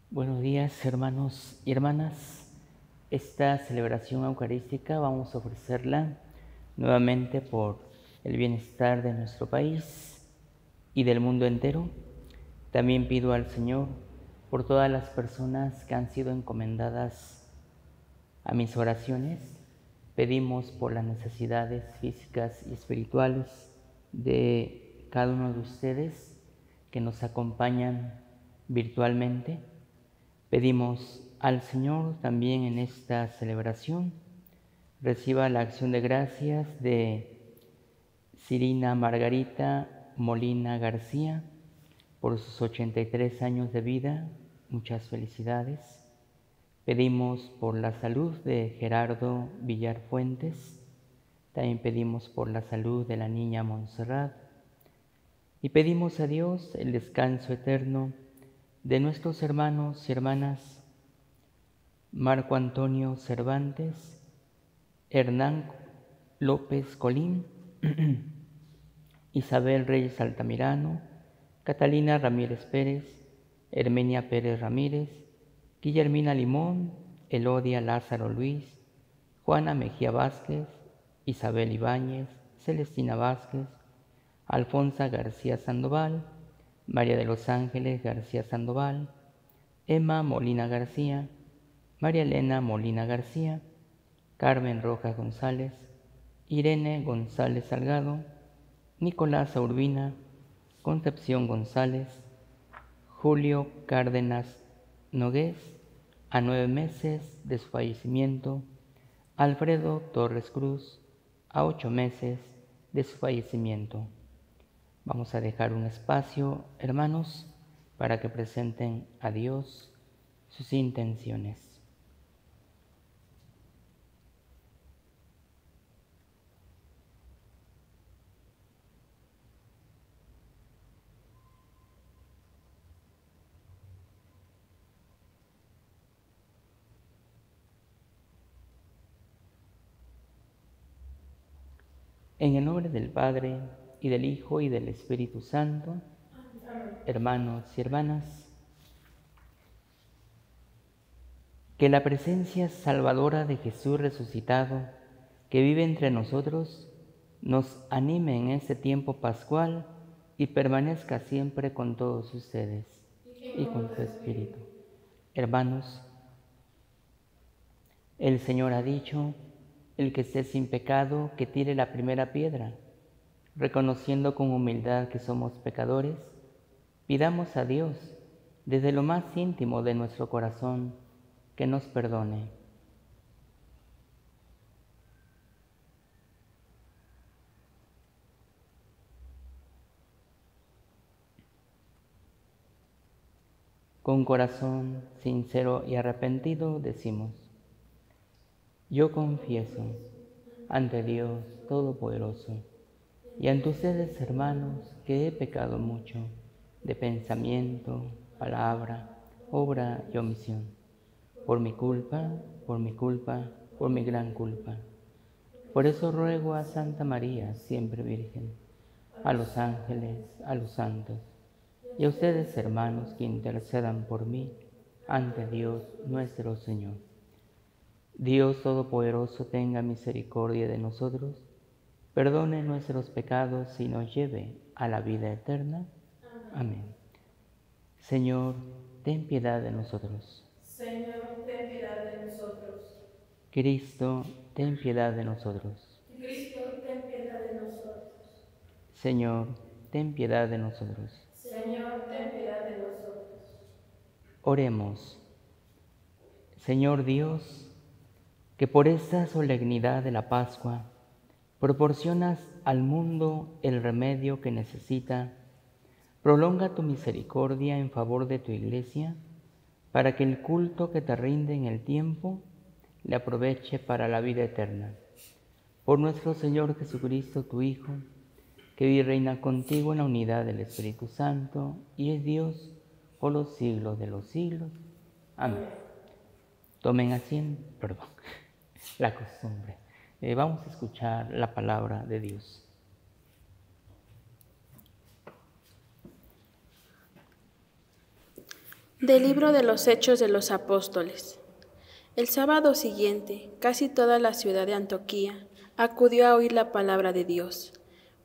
Buenos días, hermanos y hermanas. Esta celebración eucarística vamos a ofrecerla nuevamente por el bienestar de nuestro país y del mundo entero. También pido al Señor por todas las personas que han sido encomendadas a mis oraciones. Pedimos por las necesidades físicas y espirituales de cada uno de ustedes que nos acompañan virtualmente. Pedimos al Señor también en esta celebración reciba la acción de gracias de Cirina Margarita Molina García por sus 83 años de vida. Muchas felicidades. Pedimos por la salud de Gerardo Villar Fuentes. También pedimos por la salud de la niña Montserrat. Y pedimos a Dios el descanso eterno de nuestros hermanos y hermanas Marco Antonio Cervantes, Hernán López Colín, Isabel Reyes Altamirano, Catalina Ramírez Pérez, Hermenia Pérez Ramírez, Guillermina Limón, Elodia Lázaro Luis, Juana Mejía Vázquez, Isabel Ibáñez, Celestina Vázquez, Alfonsa García Sandoval, María de los Ángeles García Sandoval, Emma Molina García, María Elena Molina García, Carmen Rojas González, Irene González Salgado, Nicolás Urbina, Concepción González, Julio Cárdenas Nogués, a 9 meses de su fallecimiento, Alfredo Torres Cruz, a 8 meses de su fallecimiento. Vamos a dejar un espacio, hermanos, para que presenten a Dios sus intenciones. En el nombre del Padre, y del Hijo, y del Espíritu Santo, hermanos y hermanas, que la presencia salvadora de Jesús resucitado, que vive entre nosotros, nos anime en este tiempo pascual y permanezca siempre con todos ustedes y con tu Espíritu. Hermanos, el Señor ha dicho: el que esté sin pecado, que tire la primera piedra. Reconociendo con humildad que somos pecadores, pidamos a Dios, desde lo más íntimo de nuestro corazón, que nos perdone. Con corazón sincero y arrepentido decimos: yo confieso ante Dios Todopoderoso y ante ustedes, hermanos, que he pecado mucho de pensamiento, palabra, obra y omisión, por mi culpa, por mi gran culpa. Por eso ruego a Santa María, siempre Virgen, a los ángeles, a los santos, y a ustedes, hermanos, que intercedan por mí ante Dios nuestro Señor. Dios Todopoderoso tenga misericordia de nosotros, perdone nuestros pecados y nos lleve a la vida eterna. Amén. Señor, ten piedad de nosotros. Señor, ten piedad de nosotros. Cristo, ten piedad de nosotros. Cristo, ten piedad de nosotros. Señor, ten piedad de nosotros. Señor, ten piedad de nosotros. Oremos. Señor Dios, que por esta solemnidad de la Pascua proporcionas al mundo el remedio que necesita, prolonga tu misericordia en favor de tu Iglesia, para que el culto que te rinde en el tiempo le aproveche para la vida eterna. Por nuestro Señor Jesucristo, tu Hijo, que vive y reina contigo en la unidad del Espíritu Santo, y es Dios por los siglos de los siglos. Amén. Tomen asiento, la costumbre. Vamos a escuchar la palabra de Dios. Del libro de los Hechos de los Apóstoles. El sábado siguiente, casi toda la ciudad de Antioquía acudió a oír la palabra de Dios.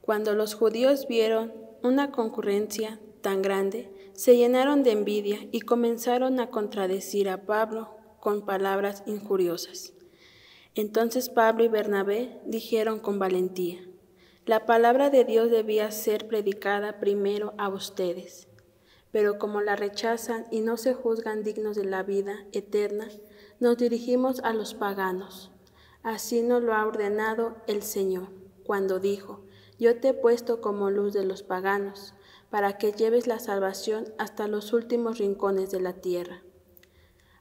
Cuando los judíos vieron una concurrencia tan grande, se llenaron de envidia y comenzaron a contradecir a Pablo con palabras injuriosas. Entonces Pablo y Bernabé dijeron con valentía: la palabra de Dios debía ser predicada primero a ustedes. Pero como la rechazan y no se juzgan dignos de la vida eterna, nos dirigimos a los paganos. Así nos lo ha ordenado el Señor, cuando dijo: yo te he puesto como luz de los paganos, para que lleves la salvación hasta los últimos rincones de la tierra.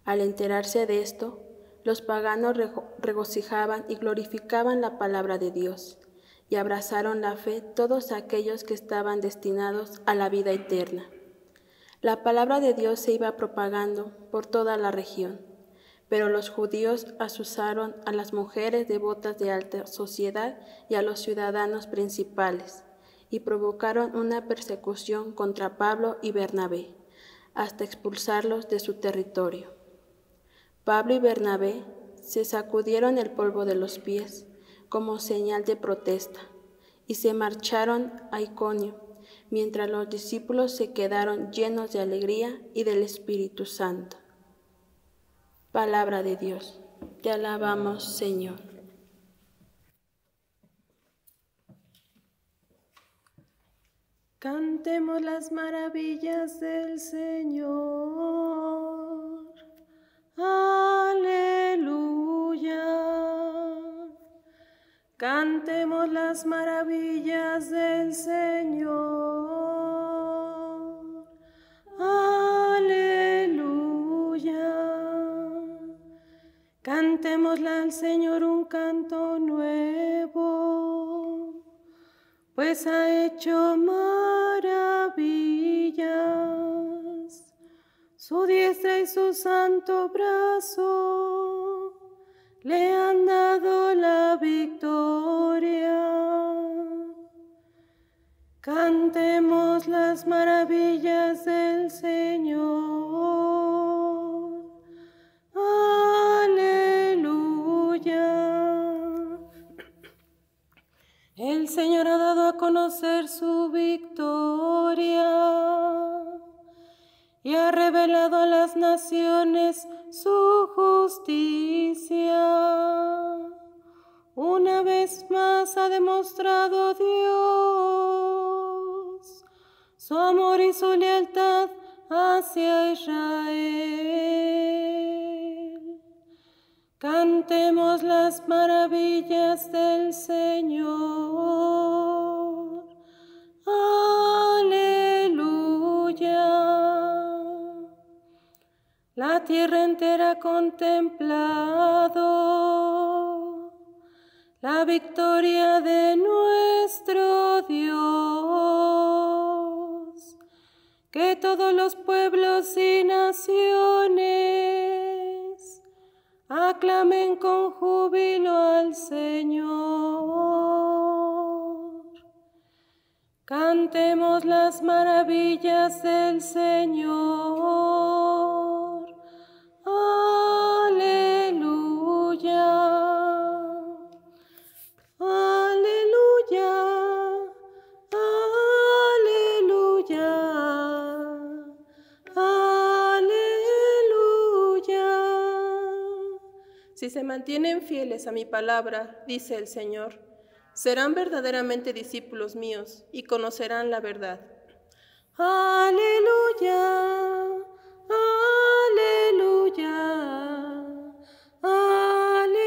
Al enterarse de esto, los paganos regocijaban y glorificaban la palabra de Dios, y abrazaron la fe todos aquellos que estaban destinados a la vida eterna. La palabra de Dios se iba propagando por toda la región, pero los judíos asusaron a las mujeres devotas de alta sociedad y a los ciudadanos principales, y provocaron una persecución contra Pablo y Bernabé, hasta expulsarlos de su territorio. Pablo y Bernabé se sacudieron el polvo de los pies como señal de protesta, y se marcharon a Iconio, mientras los discípulos se quedaron llenos de alegría y del Espíritu Santo. Palabra de Dios. Te alabamos, Señor. Cantemos las maravillas del Señor. Aleluya. Cantemos las maravillas del Señor. Aleluya. Cantémosle al Señor un canto nuevo, pues ha hecho maravillas. Su diestra y su santo brazo le han dado la victoria. Cantemos las maravillas del Señor. Aleluya. El Señor ha dado a conocer su victoria y ha revelado a las naciones su justicia. Una vez más ha demostrado Dios su amor y su lealtad hacia Israel. Cantemos las maravillas del Señor. Aleluya. La tierra entera ha contemplado la victoria de nuestro Dios. Que todos los pueblos y naciones aclamen con júbilo al Señor. Cantemos las maravillas del Señor. Aleluya. Aleluya. Aleluya. Aleluya. Si se mantienen fieles a mi palabra, dice el Señor, serán verdaderamente discípulos míos y conocerán la verdad. Aleluya, aleluya, aleluya.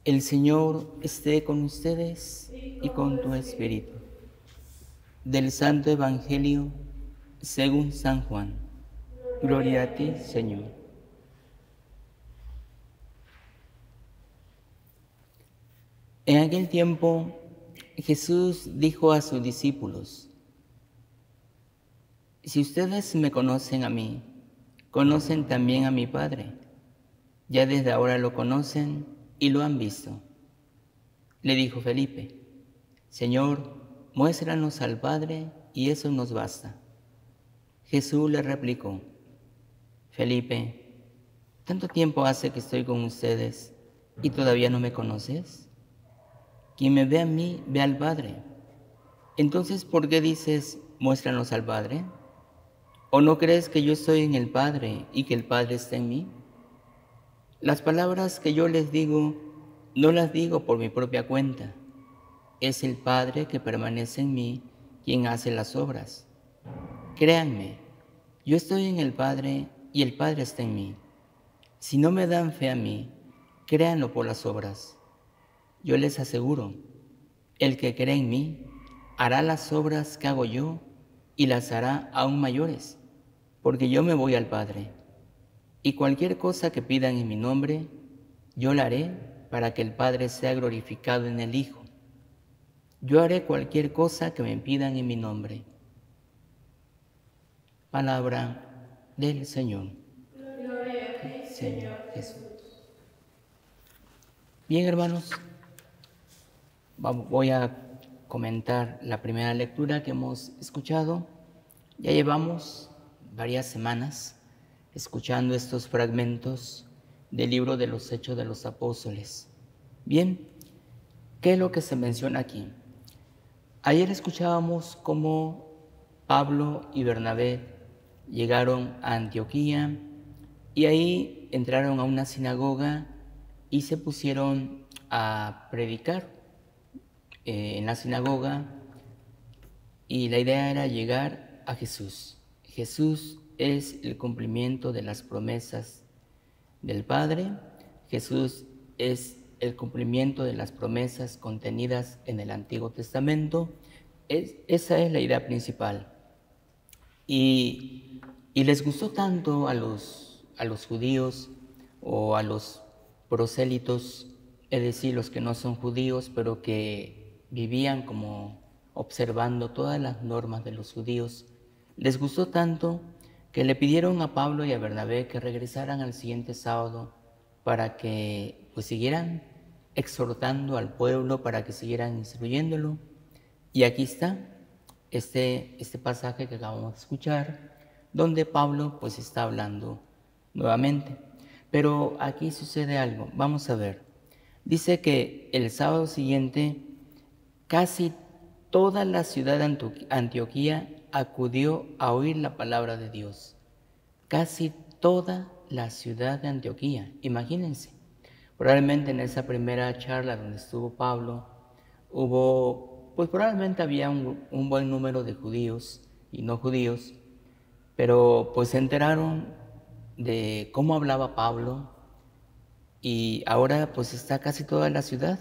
El Señor esté con ustedes y con tu espíritu. Del Santo Evangelio según San Juan. Gloria a ti, Señor. En aquel tiempo, Jesús dijo a sus discípulos: si ustedes me conocen a mí, conocen también a mi Padre. Ya desde ahora lo conocen y lo han visto. Le dijo Felipe: Señor, muéstranos al Padre y eso nos basta. Jesús le replicó: Felipe, ¿tanto tiempo hace que estoy con ustedes y todavía no me conoces? Quien me ve a mí, ve al Padre. Entonces, ¿por qué dices, muéstranos al Padre? ¿O no crees que yo estoy en el Padre y que el Padre está en mí? Las palabras que yo les digo, no las digo por mi propia cuenta. Es el Padre que permanece en mí quien hace las obras. Créanme, yo estoy en el Padre y el Padre está en mí. Si no me dan fe a mí, créanlo por las obras. Yo les aseguro, el que cree en mí hará las obras que hago yo y las hará aún mayores, porque yo me voy al Padre. Y cualquier cosa que pidan en mi nombre, yo la haré para que el Padre sea glorificado en el Hijo. Yo haré cualquier cosa que me pidan en mi nombre. Palabra del Señor. Gloria a ti, Señor Jesús. Bien, hermanos, voy a comentar la primera lectura que hemos escuchado. Ya llevamos varias semanas escuchando estos fragmentos del libro de los Hechos de los Apóstoles. Bien, ¿qué es lo que se menciona aquí? Ayer escuchábamos cómo Pablo y Bernabé llegaron a Antioquía y ahí entraron a una sinagoga y se pusieron a predicar en la sinagoga, y la idea era llegar a Jesús. Jesús es el cumplimiento de las promesas del Padre. Jesús es el cumplimiento de las promesas contenidas en el Antiguo Testamento. Esa es la idea principal. Y les gustó tanto a los judíos o a los prosélitos, es decir, los que no son judíos, pero que vivían como observando todas las normas de los judíos. Les gustó tanto que le pidieron a Pablo y a Bernabé que regresaran al siguiente sábado para que siguieran exhortando al pueblo, para que siguieran instruyéndolo. Y aquí está este pasaje que acabamos de escuchar, donde Pablo está hablando nuevamente. Pero aquí sucede algo, vamos a ver. Dice que el sábado siguiente casi toda la ciudad de Antioquía acudió a oír la palabra de Dios. Casi toda la ciudad de Antioquía, imagínense. Probablemente en esa primera charla donde estuvo Pablo, probablemente había un buen número de judíos y no judíos, pero se enteraron de cómo hablaba Pablo, y ahora está casi toda la ciudad.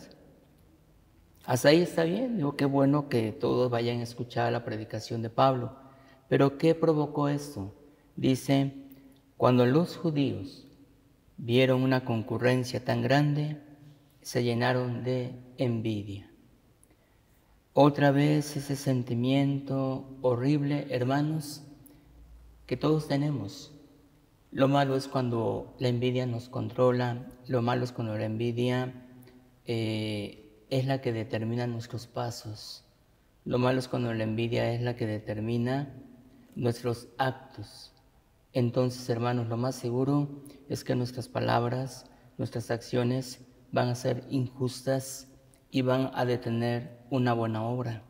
Hasta ahí está bien, digo, qué bueno que todos vayan a escuchar la predicación de Pablo. Pero ¿qué provocó esto? Dice, cuando los judíos vieron una concurrencia tan grande, se llenaron de envidia. Otra vez ese sentimiento horrible, hermanos, que todos tenemos. Lo malo es cuando la envidia nos controla, lo malo es cuando la envidia es la que determina nuestros pasos. Lo malo es cuando la envidia es la que determina nuestros actos. Entonces, hermanos, lo más seguro es que nuestras palabras, nuestras acciones van a ser injustas y van a detener una buena obra.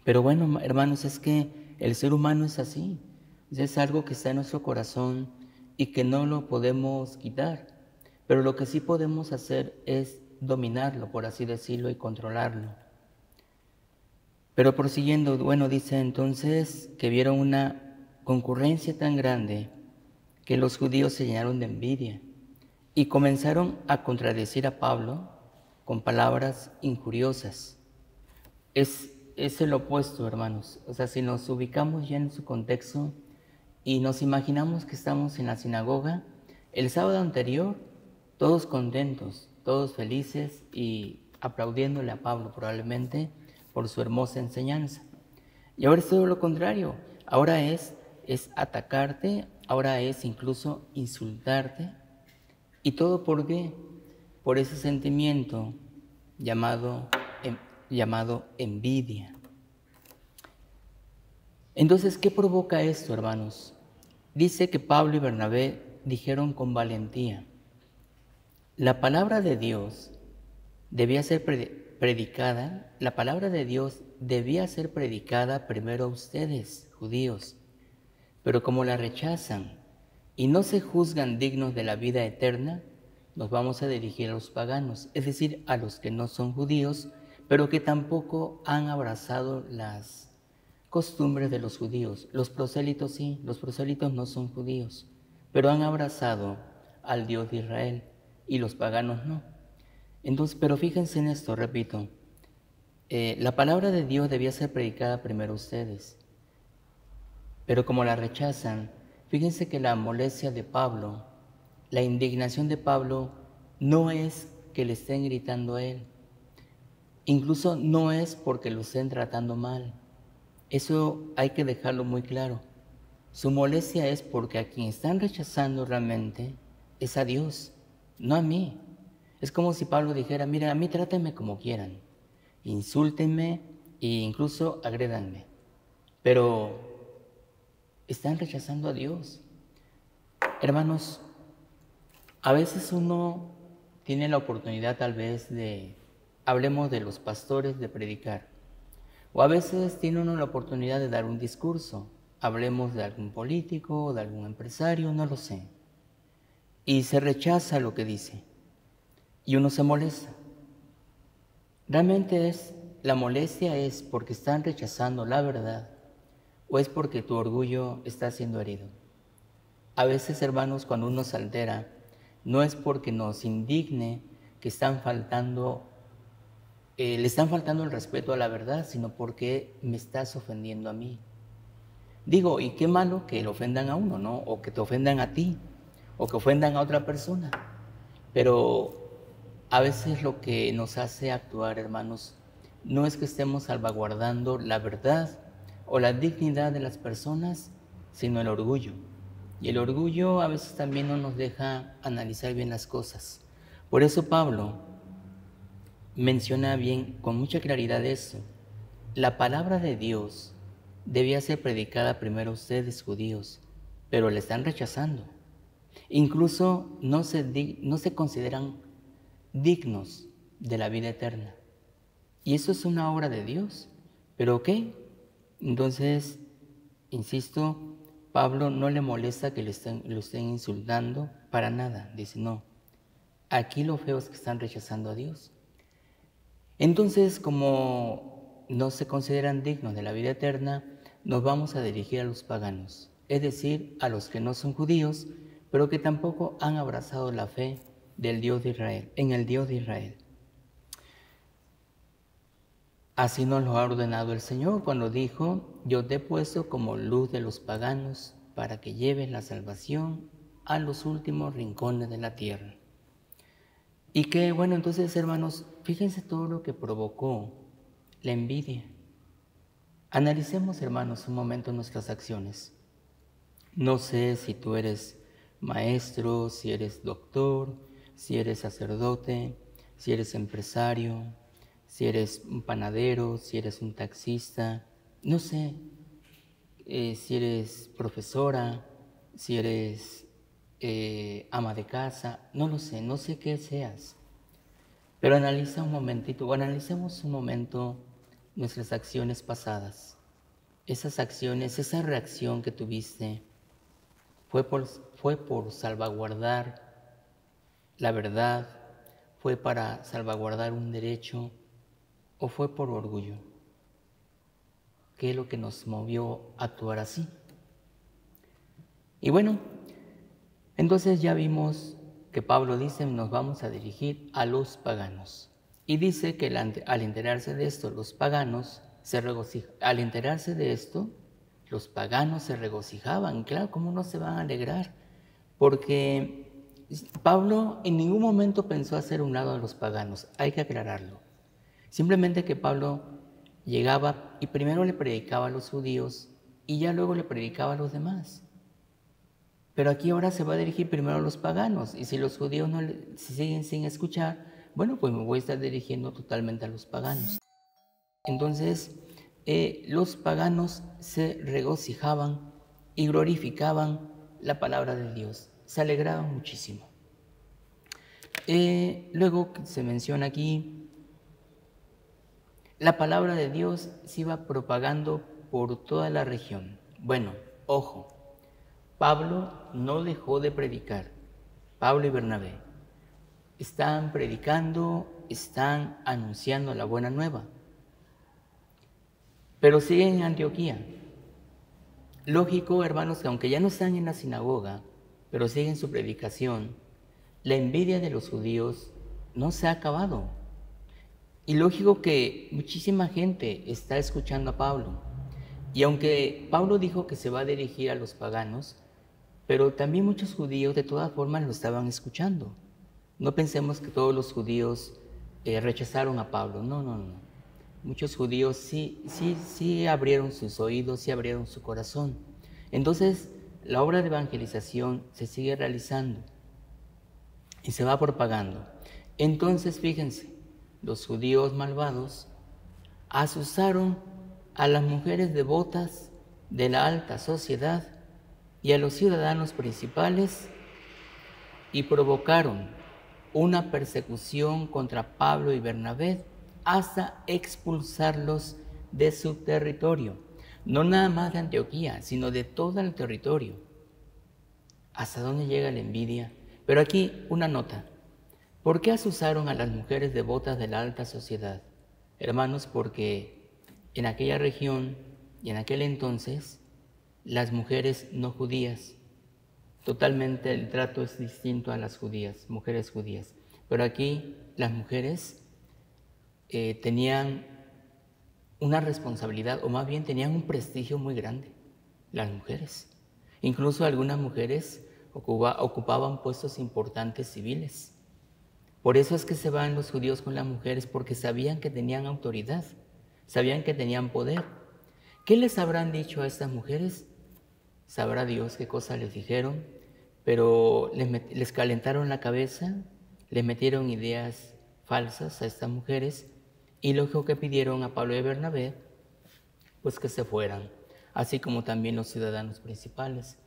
Pero bueno, hermanos, es que el ser humano es así. Es algo que está en nuestro corazón y que no lo podemos quitar. Pero lo que sí podemos hacer es dominarlo, por así decirlo, y controlarlo. Pero prosiguiendo, dice entonces que vieron una concurrencia tan grande que los judíos se llenaron de envidia y comenzaron a contradecir a Pablo con palabras injuriosas. Es el opuesto, hermanos. Si nos ubicamos ya en su contexto y nos imaginamos que estamos en la sinagoga, el sábado anterior, todos contentos, todos felices y aplaudiéndole a Pablo probablemente por su hermosa enseñanza. Y ahora es todo lo contrario. Ahora es atacarte, ahora es incluso insultarte. ¿Y todo por qué? Por ese sentimiento llamado envidia. Entonces, ¿qué provoca esto, hermanos? Dice que Pablo y Bernabé dijeron con valentía: la palabra de Dios debía ser predicada, la palabra de Dios debía ser predicada primero a ustedes, judíos, pero como la rechazan y no se juzgan dignos de la vida eterna, nos vamos a dirigir a los paganos, es decir, a los que no son judíos, pero que tampoco han abrazado las costumbres de los judíos. Los prosélitos sí, los prosélitos no son judíos, pero han abrazado al Dios de Israel y los paganos no. Entonces, pero fíjense en esto, repito, la palabra de Dios debía ser predicada primero a ustedes, pero como la rechazan, fíjense que la molestia de Pablo, la indignación de Pablo no es que le estén gritando a él, incluso no es porque lo estén tratando mal. Eso hay que dejarlo muy claro. Su molestia es porque a quien están rechazando realmente es a Dios, no a mí. Es como si Pablo dijera: mira, a mí trátenme como quieran, insúltenme e incluso agrédanme, pero están rechazando a Dios. Hermanos, a veces uno tiene la oportunidad tal vez de, hablemos de los pastores, de predicar. O a veces tiene uno la oportunidad de dar un discurso, hablemos de algún político, de algún empresario, no lo sé. Y se rechaza lo que dice y uno se molesta. Realmente la molestia es porque están rechazando la verdad o es porque tu orgullo está siendo herido. A veces, hermanos, cuando uno se altera, no es porque nos indigne que le están faltando el respeto a la verdad, sino porque me estás ofendiendo a mí. Digo, y qué malo que le ofendan a uno, ¿no? O que te ofendan a ti, o que ofendan a otra persona. Pero a veces lo que nos hace actuar, hermanos, no es que estemos salvaguardando la verdad o la dignidad de las personas, sino el orgullo. Y el orgullo a veces también no nos deja analizar bien las cosas. Por eso Pablo menciona bien, con mucha claridad eso. La palabra de Dios debía ser predicada primero a ustedes, judíos, pero la están rechazando. Incluso no se consideran dignos de la vida eterna. Y eso es una obra de Dios. ¿Pero qué? Entonces, insisto, Pablo no le molesta que lo estén insultando para nada. Dice, no, aquí lo feo es que están rechazando a Dios. Entonces, como no se consideran dignos de la vida eterna, nos vamos a dirigir a los paganos, es decir, a los que no son judíos, pero que tampoco han abrazado la fe del Dios de Israel, en el Dios de Israel. Así nos lo ha ordenado el Señor cuando dijo: yo te he puesto como luz de los paganos para que lleves la salvación a los últimos rincones de la tierra. Y que, bueno, entonces, hermanos, fíjense todo lo que provocó la envidia. Analicemos, hermanos, un momento nuestras acciones. No sé si tú eres maestro, si eres doctor, si eres sacerdote, si eres empresario, si eres un panadero, si eres un taxista, no sé, si eres profesora, si eres ama de casa, no lo sé, no sé qué seas. Pero analiza un momentito, o analicemos un momento nuestras acciones pasadas. Esas acciones, esa reacción que tuviste, ¿fue por salvaguardar la verdad? ¿Fue para salvaguardar un derecho? ¿O fue por orgullo? ¿Qué es lo que nos movió a actuar así? Y bueno, entonces ya vimos que Pablo dice: nos vamos a dirigir a los paganos. Y dice que al enterarse de esto, los paganos se regocijaban. Al enterarse de esto, los paganos se regocijaban. Claro, ¿cómo no se van a alegrar? Porque Pablo en ningún momento pensó hacer un lado a los paganos. Hay que aclararlo. Simplemente que Pablo llegaba y primero le predicaba a los judíos y ya luego le predicaba a los demás. Pero aquí ahora se va a dirigir primero a los paganos, y si los judíos si siguen sin escuchar, bueno, pues me voy a estar dirigiendo totalmente a los paganos. Entonces, los paganos se regocijaban y glorificaban la palabra de Dios, se alegraban muchísimo. Luego se menciona aquí, la palabra de Dios se iba propagando por toda la región. Bueno, ojo, Pablo no dejó de predicar, Pablo y Bernabé están predicando, están anunciando la buena nueva, pero siguen en Antioquía. Lógico, hermanos, que aunque ya no están en la sinagoga, pero siguen su predicación, la envidia de los judíos no se ha acabado. Y lógico que muchísima gente está escuchando a Pablo. Y aunque Pablo dijo que se va a dirigir a los paganos, pero también muchos judíos de todas formas lo estaban escuchando. No pensemos que todos los judíos rechazaron a Pablo, no. Muchos judíos sí abrieron sus oídos, sí abrieron su corazón. Entonces, la obra de evangelización se sigue realizando y se va propagando. Entonces, fíjense, los judíos malvados asusaron a las mujeres devotas de la alta sociedad y a los ciudadanos principales y provocaron una persecución contra Pablo y Bernabé hasta expulsarlos de su territorio. No nada más de Antioquía, sino de todo el territorio. ¿Hasta dónde llega la envidia? Pero aquí una nota. ¿Por qué asusaron a las mujeres devotas de la alta sociedad? Hermanos, porque en aquella región y en aquel entonces, las mujeres no judías, totalmente el trato es distinto a las judías, mujeres judías. Pero aquí las mujeres tenían una responsabilidad, o más bien tenían un prestigio muy grande, las mujeres. Incluso algunas mujeres ocupaban puestos importantes civiles. Por eso es que se van los judíos con las mujeres, porque sabían que tenían autoridad, sabían que tenían poder. ¿Qué les habrán dicho a estas mujeres? Sabrá Dios qué cosa les dijeron, pero les calentaron la cabeza, les metieron ideas falsas a estas mujeres, y lo que pidieron a Pablo y Bernabé, pues que se fueran, así como también los ciudadanos principales,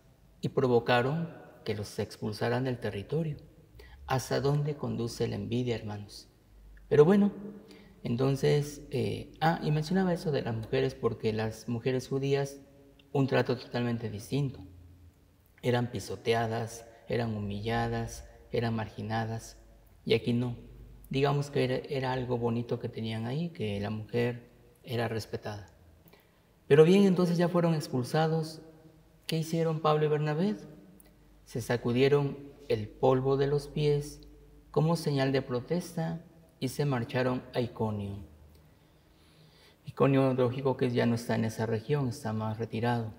y provocaron que los expulsaran del territorio. ¿Hasta dónde conduce la envidia, hermanos? Pero bueno, entonces, y mencionaba eso de las mujeres, porque las mujeres judías, un trato totalmente distinto. Eran pisoteadas, eran humilladas, eran marginadas, y aquí no. Digamos que era algo bonito que tenían ahí, que la mujer era respetada. Pero bien, entonces ya fueron expulsados. ¿Qué hicieron Pablo y Bernabé? Se sacudieron el polvo de los pies como señal de protesta y se marcharon a Iconio. Iconio, lógico que ya no está en esa región, está más retirado.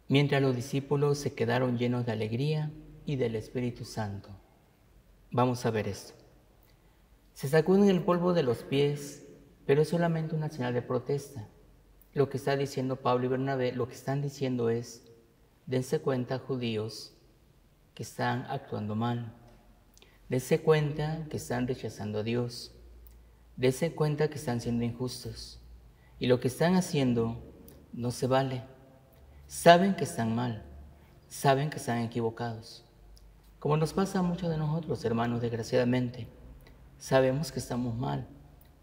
Mientras los discípulos se quedaron llenos de alegría y del Espíritu Santo. Vamos a ver esto. Se sacuden el polvo de los pies, pero es solamente una señal de protesta. Lo que está diciendo Pablo y Bernabé, lo que están diciendo es: dense cuenta, judíos, que están actuando mal. Dense cuenta que están rechazando a Dios. Dense cuenta que están siendo injustos. Y lo que están haciendo no se vale. Saben que están mal. Saben que están equivocados. Como nos pasa a muchos de nosotros, hermanos, desgraciadamente. Sabemos que estamos mal.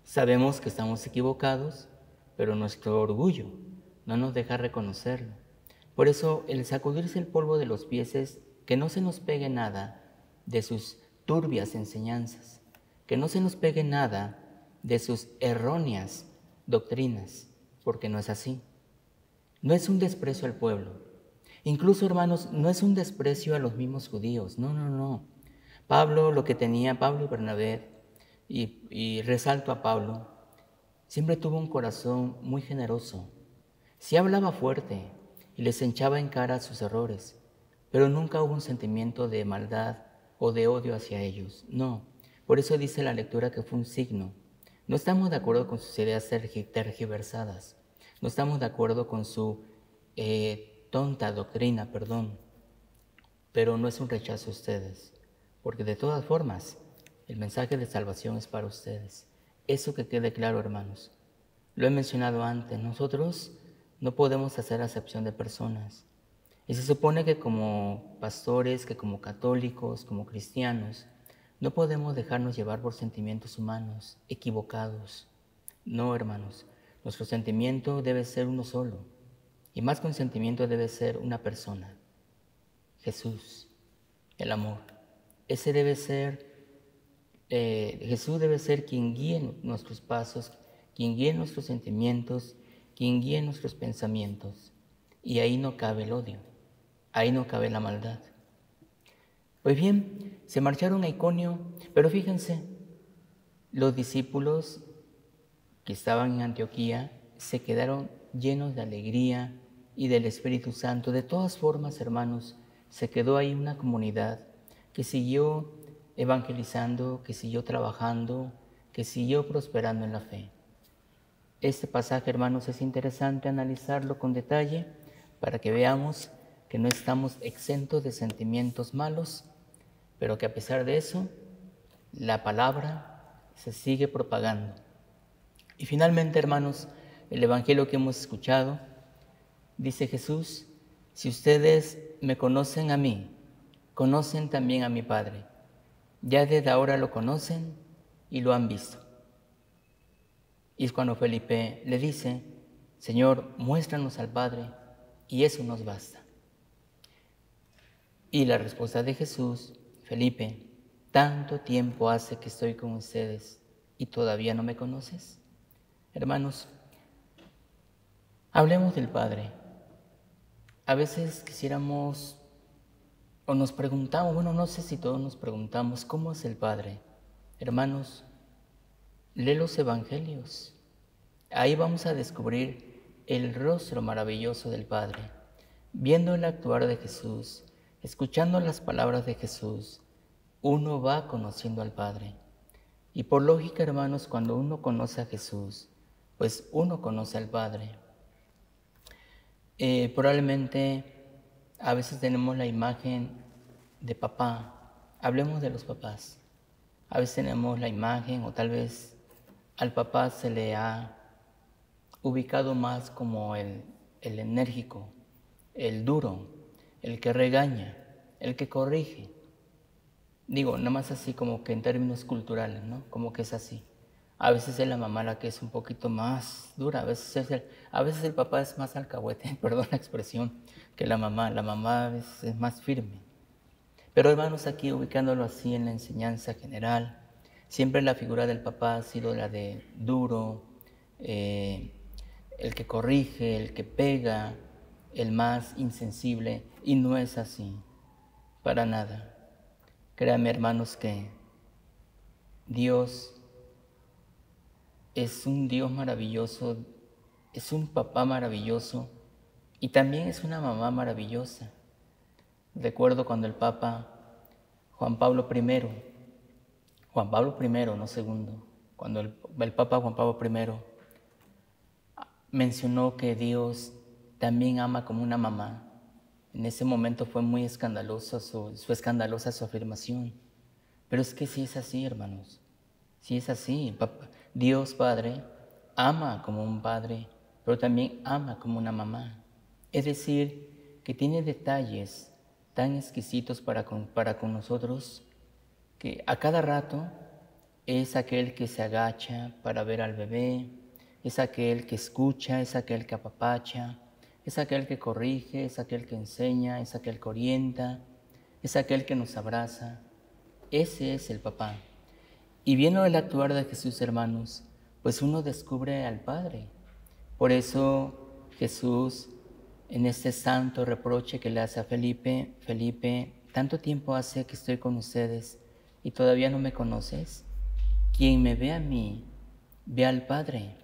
Sabemos que estamos equivocados, pero nuestro orgullo no nos deja reconocerlo. Por eso el sacudirse el polvo de los pies es que no se nos pegue nada de sus turbias enseñanzas, que no se nos pegue nada de sus erróneas doctrinas, porque no es así. No es un desprecio al pueblo. Incluso, hermanos, no es un desprecio a los mismos judíos. No. Pablo, lo que tenía Pablo y Bernabé, y resalto a Pablo, siempre tuvo un corazón muy generoso. Sí hablaba fuerte y les echaba en cara sus errores, pero nunca hubo un sentimiento de maldad o de odio hacia ellos. No, por eso dice la lectura que fue un signo. No estamos de acuerdo con sus ideas tergiversadas, no estamos de acuerdo con su tonta doctrina, perdón, pero no es un rechazo a ustedes, porque de todas formas el mensaje de salvación es para ustedes. Eso que quede claro, hermanos. Lo he mencionado antes, nosotros no podemos hacer acepción de personas. Y se supone que como pastores, que como católicos, como cristianos, no podemos dejarnos llevar por sentimientos humanos equivocados. No, hermanos, nuestro sentimiento debe ser uno solo. Y más que un sentimiento debe ser una persona. Jesús, el amor. Ese debe ser, Jesús debe ser quien guíe nuestros pasos, quien guíe nuestros sentimientos, quien guíe nuestros pensamientos. Y ahí no cabe el odio, ahí no cabe la maldad. Pues bien, se marcharon a Iconio, pero fíjense, los discípulos que estaban en Antioquía se quedaron llenos de alegría y del Espíritu Santo. De todas formas, hermanos, se quedó ahí una comunidad que siguió evangelizando, que siguió trabajando, que siguió prosperando en la fe. Este pasaje, hermanos, es interesante analizarlo con detalle para que veamos que no estamos exentos de sentimientos malos, pero que a pesar de eso, la palabra se sigue propagando. Y finalmente, hermanos, el evangelio que hemos escuchado, dice Jesús: si ustedes me conocen a mí, conocen también a mi Padre. Ya desde ahora lo conocen y lo han visto. Y es cuando Felipe le dice: Señor, muéstranos al Padre, y eso nos basta. Y la respuesta de Jesús: Felipe, ¿tanto tiempo hace que estoy con ustedes y todavía no me conoces? Hermanos, hablemos del Padre. A veces quisiéramos o nos preguntamos, bueno, no sé si todos nos preguntamos, ¿cómo es el Padre? Hermanos, lee los evangelios. Ahí vamos a descubrir el rostro maravilloso del Padre. Viendo el actuar de Jesús, escuchando las palabras de Jesús, uno va conociendo al Padre. Y por lógica, hermanos, cuando uno conoce a Jesús, pues uno conoce al Padre. Probablemente a veces tenemos la imagen de papá. Hablemos de los papás. A veces tenemos la imagen, o tal vez al papá se le ha ubicado más como el enérgico, el duro, el que regaña, el que corrige. Digo, nada más así como que en términos culturales, ¿no? Como que es así. A veces es la mamá la que es un poquito más dura, a veces el papá es más alcahuete, perdón la expresión, que la mamá. La mamá es más firme. Pero hermanos, aquí ubicándolo así en la enseñanza general, siempre la figura del papá ha sido la de duro, el que corrige, el que pega, el más insensible, y no es así, para nada. Créanme, hermanos, que Dios es un Dios maravilloso, es un papá maravilloso y también es una mamá maravillosa. Recuerdo cuando el Papa Juan Pablo I, no segundo, cuando el Papa Juan Pablo I mencionó que Dios también ama como una mamá. En ese momento fue muy escandalosa su afirmación. Pero es que sí es así, hermanos. Sí es así. Dios Padre ama como un padre, pero también ama como una mamá. Es decir, que tiene detalles tan exquisitos para con nosotros, que a cada rato es aquel que se agacha para ver al bebé, es aquel que escucha, es aquel que apapacha, es aquel que corrige, es aquel que enseña, es aquel que orienta, es aquel que nos abraza. Ese es el papá. Y viendo el actuar de Jesús, hermanos, pues uno descubre al Padre. Por eso Jesús, en este santo reproche que le hace a Felipe: Felipe, ¿tanto tiempo hace que estoy con ustedes y todavía no me conoces? Quien me ve a mí, ve al Padre.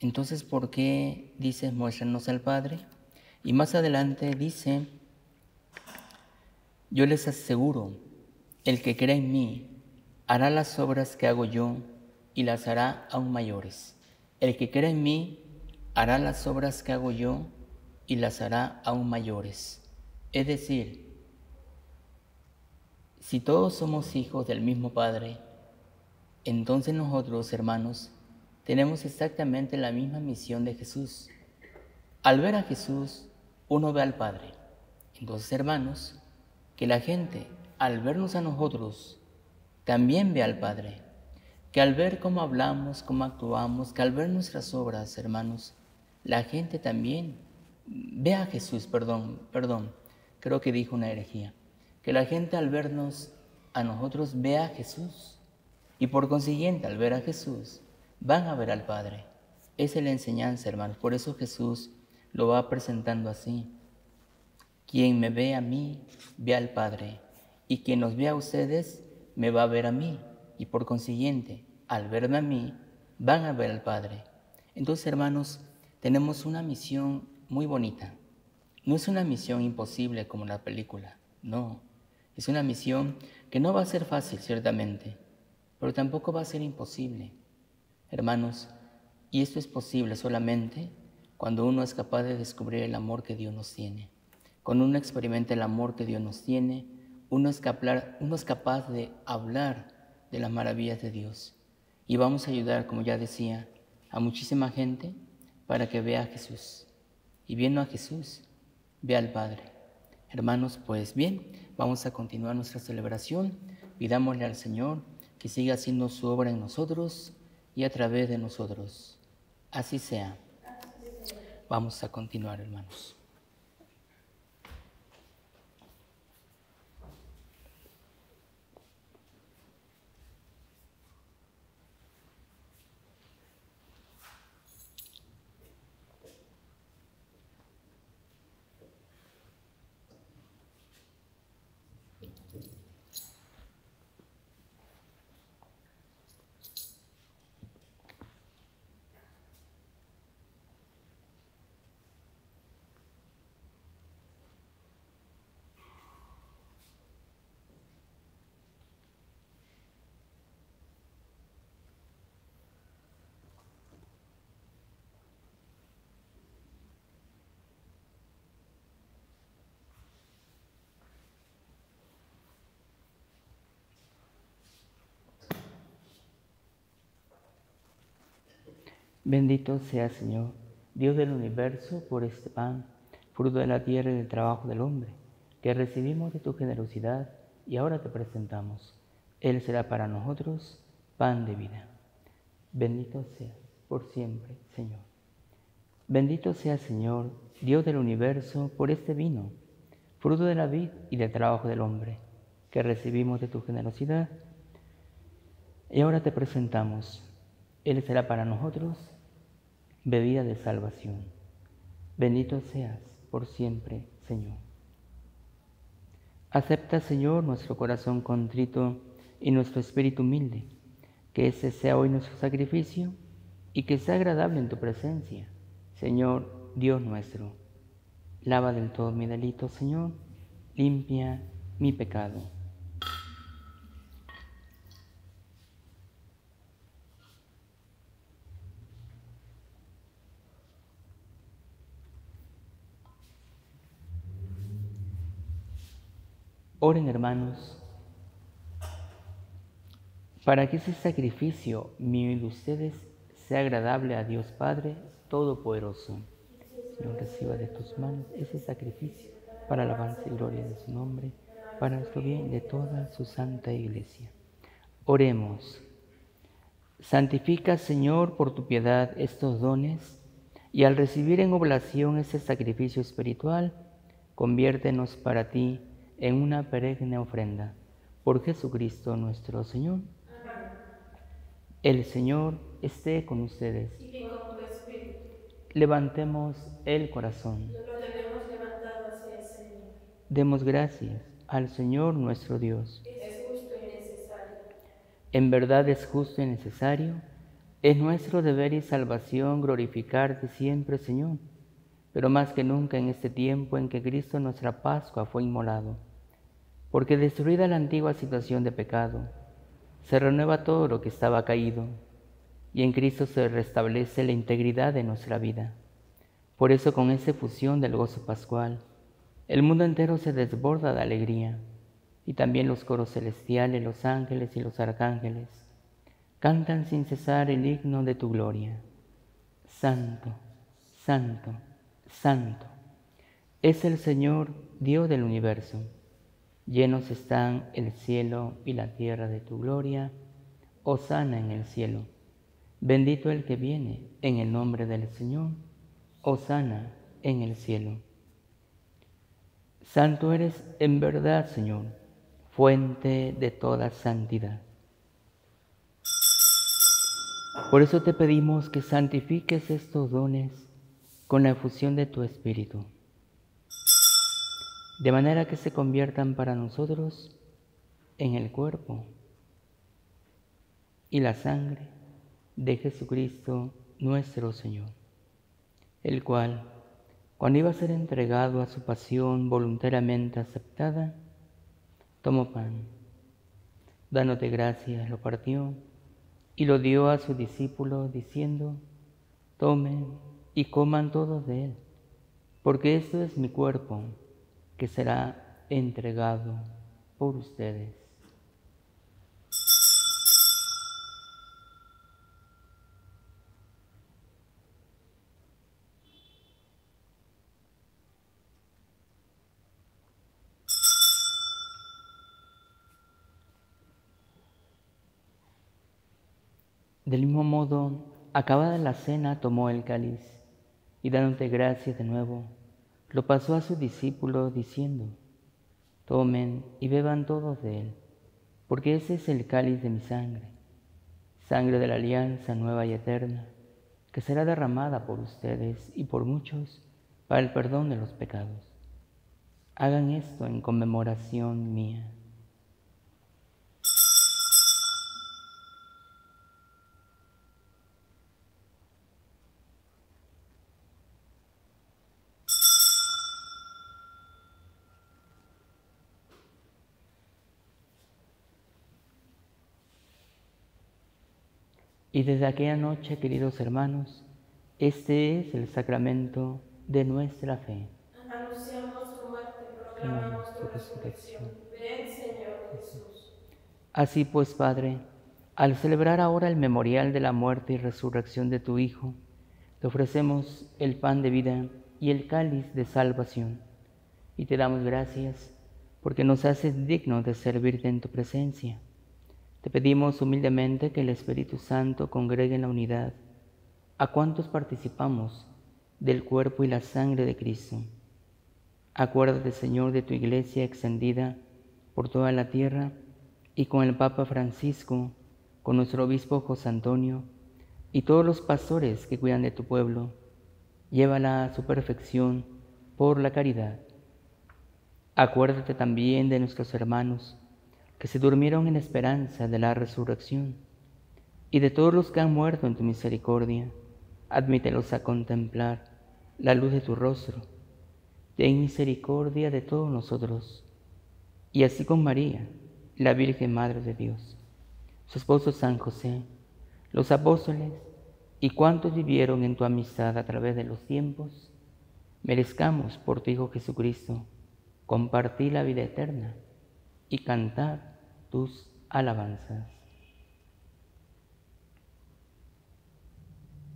Entonces, ¿por qué dice muéstranos al Padre? Y más adelante dice: yo les aseguro, el que cree en mí hará las obras que hago yo y las hará aún mayores. El que cree en mí hará las obras que hago yo y las hará aún mayores. Es decir, si todos somos hijos del mismo Padre, entonces nosotros, hermanos, tenemos exactamente la misma misión de Jesús. Al ver a Jesús, uno ve al Padre. Entonces, hermanos, que la gente, al vernos a nosotros, también ve al Padre. Que al ver cómo hablamos, cómo actuamos, que al ver nuestras obras, hermanos, la gente también ve a Jesús, creo que dijo una herejía. Que la gente al vernos a nosotros ve a Jesús. Y por consiguiente, al ver a Jesús, van a ver al Padre. Esa es la enseñanza, hermanos. Por eso Jesús lo va presentando así. Quien me ve a mí, ve al Padre. Y quien nos ve a ustedes, me va a ver a mí. Y por consiguiente, al verme a mí, van a ver al Padre. Entonces, hermanos, tenemos una misión muy bonita. No es una misión imposible como la película, no. Es una misión que no va a ser fácil, ciertamente, pero tampoco va a ser imposible. Hermanos, y esto es posible solamente cuando uno es capaz de descubrir el amor que Dios nos tiene. Cuando uno experimenta el amor que Dios nos tiene, uno es capaz de hablar de las maravillas de Dios. Y vamos a ayudar, como ya decía, a muchísima gente para que vea a Jesús. Y viendo a Jesús, vea al Padre. Hermanos, pues bien, vamos a continuar nuestra celebración. Pidámosle al Señor que siga haciendo su obra en nosotros y a través de nosotros. Así sea. Vamos a continuar, hermanos. Bendito sea, Señor, Dios del universo, por este pan, fruto de la tierra y del trabajo del hombre, que recibimos de tu generosidad y ahora te presentamos. Él será para nosotros pan de vida. Bendito seas por siempre, Señor. Bendito sea, Señor, Dios del universo, por este vino, fruto de la vid y del trabajo del hombre, que recibimos de tu generosidad y ahora te presentamos. Él será para nosotros bebida de salvación. Bendito seas por siempre, Señor. Acepta, Señor, nuestro corazón contrito y nuestro espíritu humilde, que ese sea hoy nuestro sacrificio y que sea agradable en tu presencia, Señor Dios nuestro. Lava del todo mi delito, Señor, limpia mi pecado. Oren, hermanos, para que ese sacrificio mío y de ustedes sea agradable a Dios Padre Todopoderoso. Señor, reciba de tus manos ese sacrificio para alabanza y gloria de su nombre, para nuestro bien de toda su santa Iglesia. Oremos. Santifica, Señor, por tu piedad estos dones, y al recibir en oblación ese sacrificio espiritual, conviértenos para ti en una perenne ofrenda. Por Jesucristo nuestro Señor. Amén. El Señor esté con ustedes. Y con tu espíritu. Levantemos el corazón. Lo tenemos levantado hacia el Señor. Demos gracias al Señor nuestro Dios. Es justo y necesario. En verdad es justo y necesario. Es nuestro deber y salvación glorificarte siempre, Señor, pero más que nunca en este tiempo en que Cristo nuestra Pascua fue inmolado. Porque destruida la antigua situación de pecado, se renueva todo lo que estaba caído, y en Cristo se restablece la integridad de nuestra vida. Por eso, con esa efusión del gozo pascual, el mundo entero se desborda de alegría, y también los coros celestiales, los ángeles y los arcángeles cantan sin cesar el himno de tu gloria. Santo, santo, santo, es el Señor, Dios del universo. Llenos están el cielo y la tierra de tu gloria. Hosana en el cielo. Bendito el que viene en el nombre del Señor. Hosana en el cielo. Santo eres en verdad, Señor, fuente de toda santidad. Por eso te pedimos que santifiques estos dones con la efusión de tu Espíritu, de manera que se conviertan para nosotros en el cuerpo y la sangre de Jesucristo nuestro Señor, el cual, cuando iba a ser entregado a su pasión voluntariamente aceptada, tomó pan, dándote gracias, lo partió y lo dio a sus discípulos, diciendo: tomen y coman todos de él, porque esto es mi cuerpo, que será entregado por ustedes. Del mismo modo, acabada la cena, tomó el cáliz y, dándote gracias de nuevo, lo pasó a sus discípulos, diciendo: tomen y beban todos de él, porque ese es el cáliz de mi sangre, sangre de la alianza nueva y eterna, que será derramada por ustedes y por muchos para el perdón de los pecados. Hagan esto en conmemoración mía. Y desde aquella noche, queridos hermanos, este es el sacramento de nuestra fe. Anunciamos tu muerte, proclamamos tu resurrección. Ven, Señor Jesús. Así pues, Padre, al celebrar ahora el memorial de la muerte y resurrección de tu Hijo, te ofrecemos el pan de vida y el cáliz de salvación, y te damos gracias porque nos haces dignos de servirte en tu presencia. Te pedimos humildemente que el Espíritu Santo congregue en la unidad a cuantos participamos del cuerpo y la sangre de Cristo. Acuérdate, Señor, de tu Iglesia extendida por toda la tierra, y con el Papa Francisco, con nuestro obispo José Antonio y todos los pastores que cuidan de tu pueblo. Llévala a su perfección por la caridad. Acuérdate también de nuestros hermanos que se durmieron en esperanza de la resurrección, y de todos los que han muerto en tu misericordia. Admítelos a contemplar la luz de tu rostro. Ten misericordia de todos nosotros, y así con María, la Virgen Madre de Dios, su esposo San José, los apóstoles y cuantos vivieron en tu amistad a través de los tiempos, merezcamos por tu Hijo Jesucristo compartir la vida eterna y cantar tus alabanzas.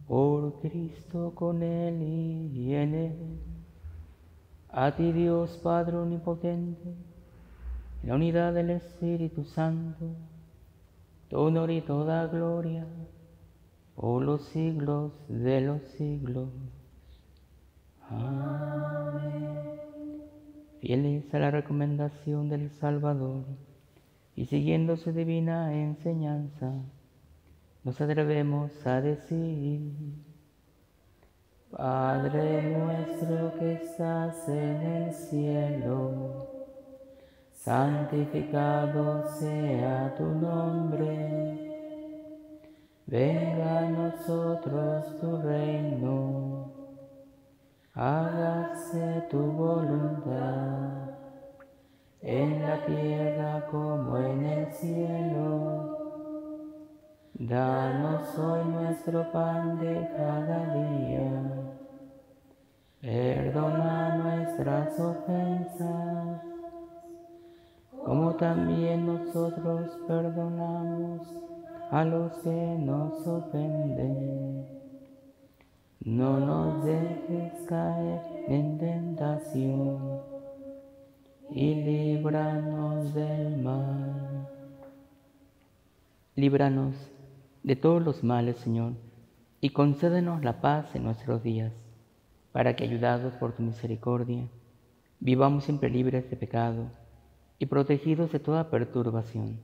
Por Cristo, con Él y en Él, a ti Dios Padre Omnipotente, en la unidad del Espíritu Santo, todo honor y toda gloria, por los siglos de los siglos. Amén. Fieles a la recomendación del Salvador y siguiendo su divina enseñanza, nos atrevemos a decir: Padre nuestro que estás en el cielo, santificado sea tu nombre. Venga a nosotros tu reino. Hágase tu voluntad, en la tierra como en el cielo. Danos hoy nuestro pan de cada día. nuestras ofensas, como también nosotros perdonamos a los que nos ofenden. No nos dejes caer en tentación y líbranos del mal. Líbranos de todos los males, Señor, y concédenos la paz en nuestros días, para que, ayudados por tu misericordia, vivamos siempre libres de pecado y protegidos de toda perturbación,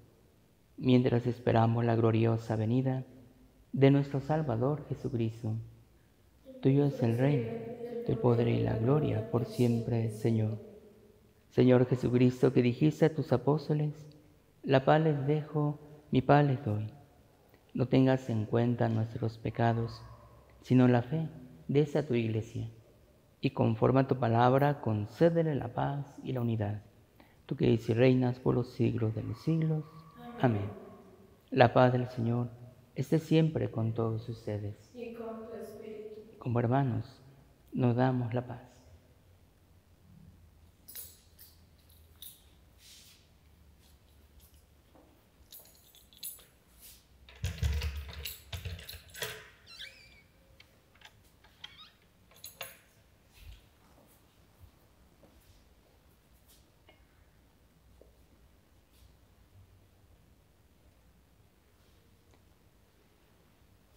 mientras esperamos la gloriosa venida de nuestro Salvador Jesucristo. Tuyo es el reino, el poder y la gloria por siempre, Señor. Señor Jesucristo, que dijiste a tus apóstoles, la paz les dejo, mi paz les doy. No tengas en cuenta nuestros pecados, sino la fe de esa tu Iglesia. Y conforme a tu palabra, concédele la paz y la unidad. Tú que vives y reinas por los siglos de los siglos. Amén. La paz del Señor esté siempre con todos ustedes. Y con tu espíritu. Como hermanos, nos damos la paz.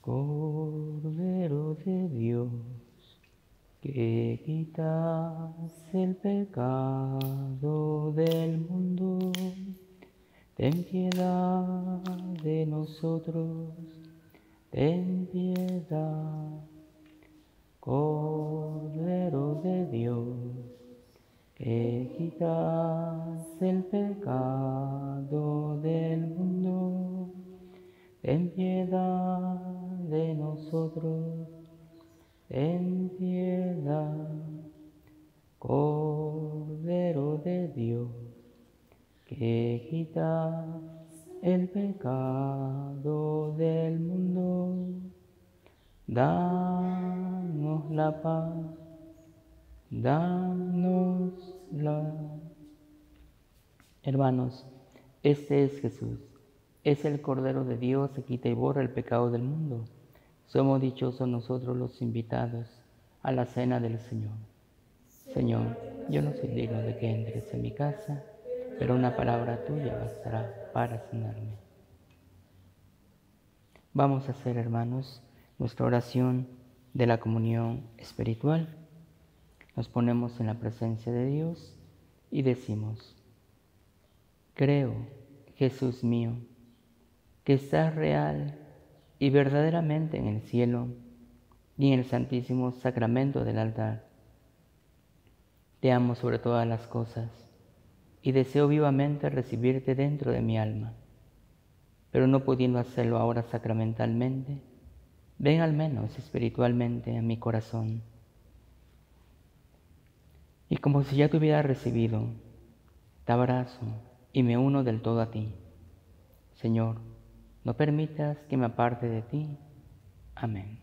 Cordero de Dios, que quitas el pecado del mundo, ten piedad de nosotros, ten piedad. Cordero de Dios, que quitas el pecado del mundo, ten piedad de nosotros, ten piedad. Cordero de Dios, que quitas el pecado del mundo, danos la paz, danosla. Hermanos, este es Jesús. Es el Cordero de Dios que quita y borra el pecado del mundo. Somos dichosos nosotros los invitados a la cena del Señor. Señor, yo no soy digno de que entres en mi casa, pero una palabra tuya bastará para sanarme. Vamos a hacer, hermanos, nuestra oración de la comunión espiritual. Nos ponemos en la presencia de Dios y decimos: creo, Jesús mío, que estás real y verdaderamente en el cielo y en el santísimo sacramento del altar. Te amo sobre todas las cosas y deseo vivamente recibirte dentro de mi alma, pero no pudiendo hacerlo ahora sacramentalmente, ven al menos espiritualmente a mi corazón. Y como si ya te hubiera recibido, te abrazo y me uno del todo a ti. Señor, no permitas que me aparte de ti. Amén.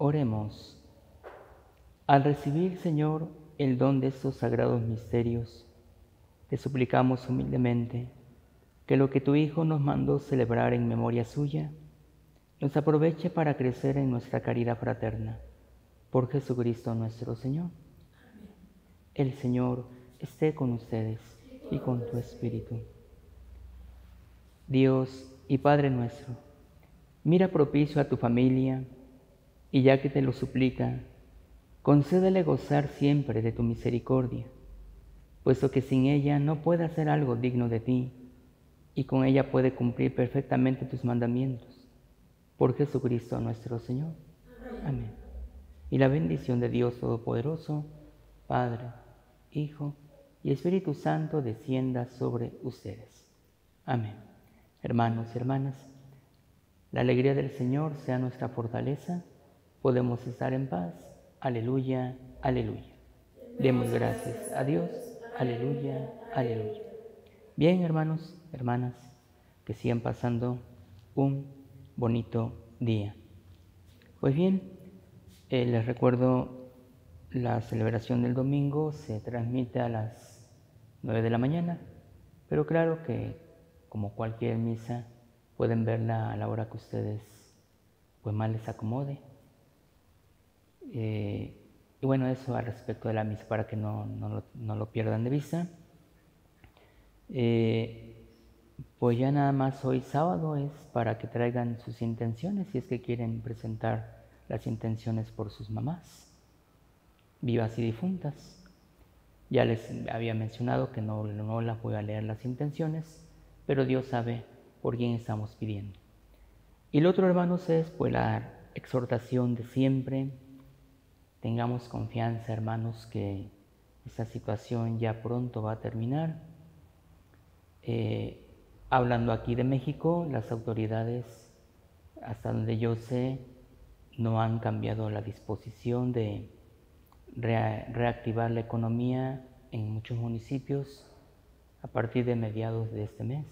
Oremos. Al recibir, Señor, el don de estos sagrados misterios, te suplicamos humildemente que lo que tu Hijo nos mandó celebrar en memoria suya, nos aproveche para crecer en nuestra caridad fraterna. Por Jesucristo nuestro Señor. El Señor esté con ustedes y con tu espíritu. Dios y Padre nuestro, mira propicio a tu familia y ya que te lo suplica, concédele gozar siempre de tu misericordia, puesto que sin ella no puede hacer algo digno de ti y con ella puede cumplir perfectamente tus mandamientos. Por Jesucristo nuestro Señor. Amén. Y la bendición de Dios Todopoderoso, Padre, Hijo y Espíritu Santo descienda sobre ustedes. Amén. Hermanos y hermanas, la alegría del Señor sea nuestra fortaleza. Podemos estar en paz. Aleluya, aleluya. Demos gracias a Dios. Aleluya, aleluya. Bien, hermanos, hermanas, que sigan pasando un bonito día. Pues bien, les recuerdo, la celebración del domingo se transmite a las 9 de la mañana, pero claro que como cualquier misa pueden verla a la hora que ustedes pues más les acomode. Y bueno, eso al respecto de la misa para que no lo pierdan de vista. Pues ya nada más hoy sábado es para que traigan sus intenciones, si es que quieren presentar las intenciones por sus mamás, vivas y difuntas. Ya les había mencionado que no las voy a leer las intenciones, pero Dios sabe por quién estamos pidiendo. Y lo otro, hermanos, es pues la exhortación de siempre. Tengamos confianza, hermanos, que esta situación ya pronto va a terminar. Hablando aquí de México, las autoridades, hasta donde yo sé, no han cambiado la disposición de reactivar la economía en muchos municipios a partir de mediados de este mes.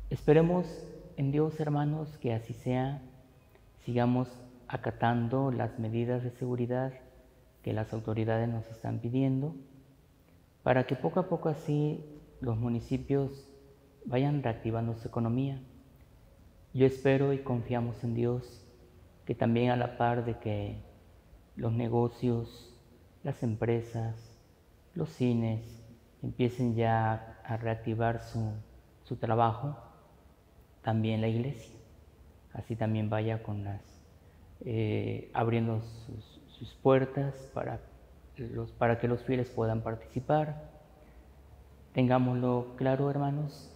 Esperemos en Dios, hermanos, que así sea. Sigamos acatando las medidas de seguridad que las autoridades nos están pidiendo, para que poco a poco así los municipios vayan reactivando su economía. Yo espero y confiamos en Dios que también a la par de que los negocios, las empresas, los cines empiecen ya a reactivar su trabajo, también la iglesia, así también vaya con abriendo sus puertas para que los fieles puedan participar. Tengámoslo claro, hermanos,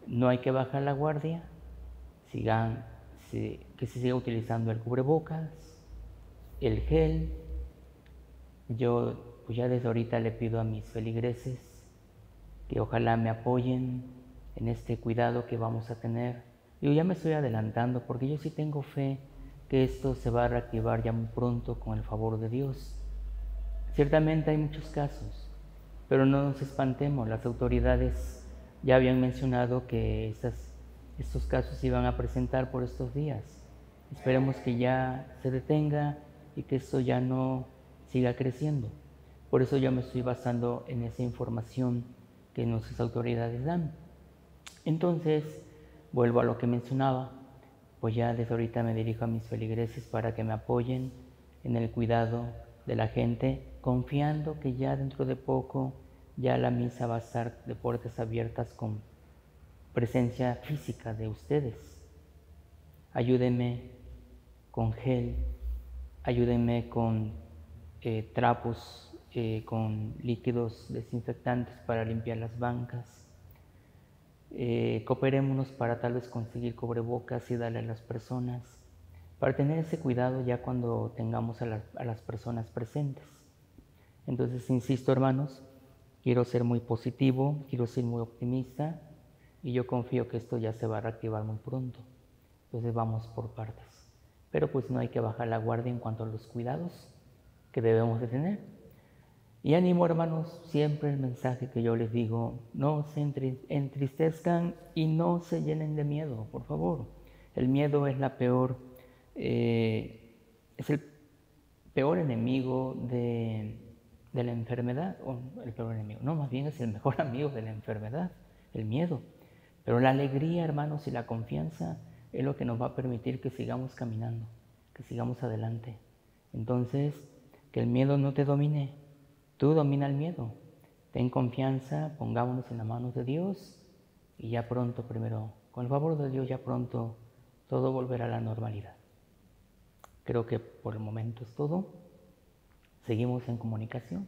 no hay que bajar la guardia, que se siga utilizando el cubrebocas, el gel. Yo pues ya desde ahorita le pido a mis feligreses que ojalá me apoyen en este cuidado que vamos a tener. Yo ya me estoy adelantando porque yo sí tengo fe que esto se va a reactivar ya muy pronto con el favor de Dios. Ciertamente hay muchos casos, pero no nos espantemos, las autoridades ya habían mencionado que estos casos se iban a presentar por estos días. Esperemos que ya se detenga y que esto ya no siga creciendo. Por eso yo me estoy basando en esa información que nuestras autoridades dan. Entonces, vuelvo a lo que mencionaba, pues ya desde ahorita me dirijo a mis feligreses para que me apoyen en el cuidado de la gente, confiando que ya dentro de poco ya la misa va a estar de puertas abiertas con presencia física de ustedes. Ayúdenme con gel, ayúdenme con trapos, con líquidos desinfectantes para limpiar las bancas. Cooperémonos para tal vez conseguir cubrebocas y darle a las personas, para tener ese cuidado ya cuando tengamos a las personas presentes. Entonces, insisto, hermanos, quiero ser muy positivo, quiero ser muy optimista y yo confío que esto ya se va a reactivar muy pronto. Entonces vamos por partes. Pero pues no hay que bajar la guardia en cuanto a los cuidados que debemos de tener. Y animo, hermanos, siempre el mensaje que yo les digo: no se entristezcan y no se llenen de miedo, por favor. El miedo es la peor es el peor enemigo de la enfermedad, o el peor enemigo, no, más bien es el mejor amigo de la enfermedad, el miedo. Pero la alegría, hermanos, y la confianza es lo que nos va a permitir que sigamos caminando, que sigamos adelante. Entonces, que el miedo no te domine, tú domina el miedo. Ten confianza, pongámonos en las manos de Dios y ya pronto, primero, con el favor de Dios, ya pronto todo volverá a la normalidad. Creo que por el momento es todo. Seguimos en comunicación.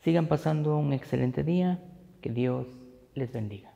Sigan pasando un excelente día. Que Dios les bendiga.